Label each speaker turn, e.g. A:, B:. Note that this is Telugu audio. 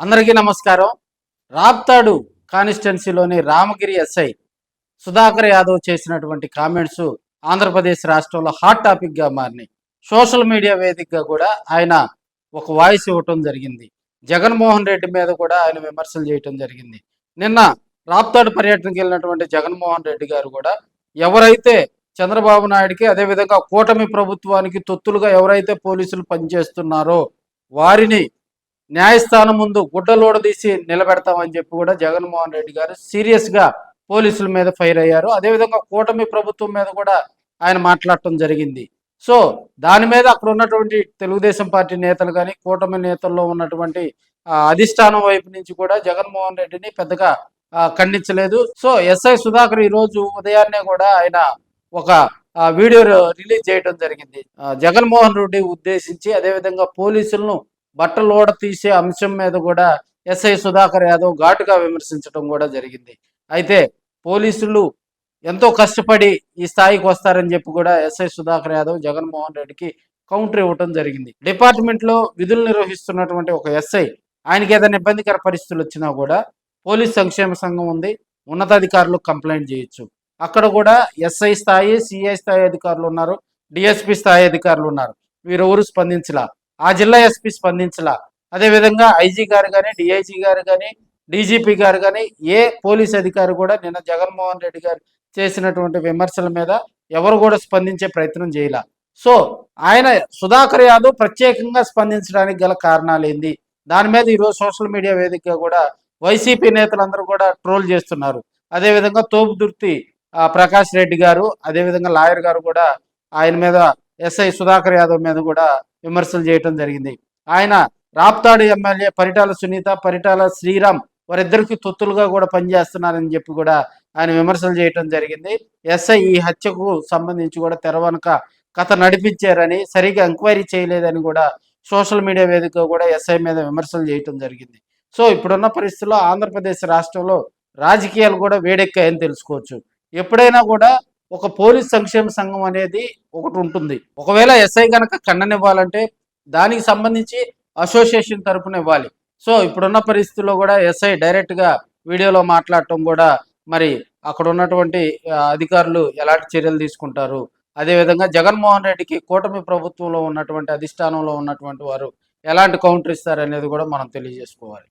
A: అందరికీ నమస్కారం. రాప్తాడు కాన్స్టిట్యున్సీలోని రామగిరి ఎస్ఐ సుధాకర్ యాదవ్ చేసినటువంటి కామెంట్స్ ఆంధ్రప్రదేశ్ రాష్ట్రంలో హాట్ టాపిక్గా మారినాయి. సోషల్ మీడియా వేదికగా కూడా ఆయన ఒక వాయిస్ ఇవ్వటం జరిగింది. జగన్మోహన్ రెడ్డి మీద కూడా ఆయన విమర్శలు చేయటం జరిగింది. నిన్న రాప్తాడు పర్యటనకి వెళ్ళినటువంటి జగన్మోహన్ రెడ్డి గారు కూడా ఎవరైతే చంద్రబాబు నాయుడికి అదేవిధంగా కూటమి ప్రభుత్వానికి తొత్తులుగా ఎవరైతే పోలీసులు పనిచేస్తున్నారో వారిని న్యాయస్థానం ముందు గుడ్డలోడదీసి నిలబెడతామని చెప్పి కూడా జగన్మోహన్ రెడ్డి గారు సీరియస్గా పోలీసుల మీద ఫైర్ అయ్యారు. అదేవిధంగా కూటమి ప్రభుత్వం మీద కూడా ఆయన మాట్లాడటం జరిగింది. సో దాని మీద అక్కడ ఉన్నటువంటి తెలుగుదేశం పార్టీ నేతలు కానీ కూటమి నేతల్లో ఉన్నటువంటి అధిష్టానం వైపు నుంచి కూడా జగన్మోహన్ రెడ్డిని పెద్దగా ఖండించలేదు. సో ఎస్ఐ సుధాకర్ ఈరోజు ఉదయాన్నే కూడా ఆయన ఒక వీడియో రిలీజ్ చేయడం జరిగింది. జగన్మోహన్ రెడ్డి ఉద్దేశించి అదేవిధంగా పోలీసులను బట్టలోడ తీసే అంశం మీద కూడా ఎస్ఐ సుధాకర్ యాదవ్ ఘాటుగా విమర్శించడం కూడా జరిగింది. అయితే పోలీసులు ఎంతో కష్టపడి ఈ స్థాయికి వస్తారని చెప్పి కూడా ఎస్ఐ సుధాకర్ యాదవ్ జగన్మోహన్ రెడ్డికి కౌంటర్ ఇవ్వటం జరిగింది. డిపార్ట్మెంట్లో విధులు నిర్వహిస్తున్నటువంటి ఒక ఎస్ఐ ఆయనకి ఏదైనా ఇబ్బందికర పరిస్థితులు వచ్చినా కూడా పోలీస్ సంక్షేమ సంఘం ఉంది, ఉన్నతాధికారులు కంప్లైంట్ చేయొచ్చు. అక్కడ కూడా ఎస్ఐ స్థాయి, సిఐ స్థాయి అధికారులు ఉన్నారు, డిఎస్పి స్థాయి అధికారులు ఉన్నారు. వీరెవరు స్పందించలా. ఆ జిల్లా ఎస్పీ స్పందించలా. అదేవిధంగా ఐజీ గారు కానీ, డిఐజీ గారు కానీ, డీజీపీ గారు కానీ, ఏ పోలీస్ అధికారి కూడా నిన్న జగన్మోహన్ రెడ్డి గారు చేసినటువంటి విమర్శల మీద ఎవరు కూడా స్పందించే ప్రయత్నం చేయాల. సో ఆయన సుధాకర్ యాదవ్ ప్రత్యేకంగా స్పందించడానికి గల కారణాలు ఏంది, దాని మీద ఈరోజు సోషల్ మీడియా వేదికగా కూడా వైసీపీ నేతలందరూ కూడా ట్రోల్ చేస్తున్నారు. అదేవిధంగా తోపుదుర్తి ప్రకాష్ రెడ్డి గారు, అదేవిధంగా లాయర్ గారు కూడా ఆయన మీద, ఎస్ఐ సుధాకర్ యాదవ్ మీద కూడా విమర్శలు చేయటం జరిగింది. ఆయన రాప్తాడు ఎమ్మెల్యే పరిటాల సునీత, పరిటాల శ్రీరామ్ వారిద్దరికి తొత్తులుగా కూడా పనిచేస్తున్నారని చెప్పి కూడా ఆయన విమర్శలు చేయటం జరిగింది. ఎస్ఐ ఈ హత్యకు సంబంధించి కూడా తెరవనక కథ నడిపించారని, సరిగా ఎంక్వైరీ చేయలేదని కూడా సోషల్ మీడియా వేదికగా కూడా ఎస్ఐ మీద విమర్శలు చేయటం జరిగింది. సో ఇప్పుడున్న పరిస్థితుల్లో ఆంధ్రప్రదేశ్ రాష్ట్రంలో రాజకీయాలు కూడా వేడెక్కాయని తెలుసుకోవచ్చు. ఎప్పుడైనా కూడా ఒక పోలీస్ సంక్షేమ సంఘం అనేది ఒకటి ఉంటుంది. ఒకవేళ ఎస్ఐ కనుక ఖండనివ్వాలంటే దానికి సంబంధించి అసోసియేషన్ తరపున ఇవ్వాలి. సో ఇప్పుడున్న పరిస్థితుల్లో కూడా ఎస్ఐ డైరెక్ట్గా వీడియోలో మాట్లాడటం కూడా మరి అక్కడ ఉన్నటువంటి అధికారులు ఎలాంటి చర్యలు తీసుకుంటారు, అదేవిధంగా జగన్మోహన్ రెడ్డికి కూటమి ప్రభుత్వంలో ఉన్నటువంటి అధిష్టానంలో ఉన్నటువంటి వారు ఎలాంటి కౌంటర్ ఇస్తారు అనేది కూడా మనం తెలియజేసుకోవాలి.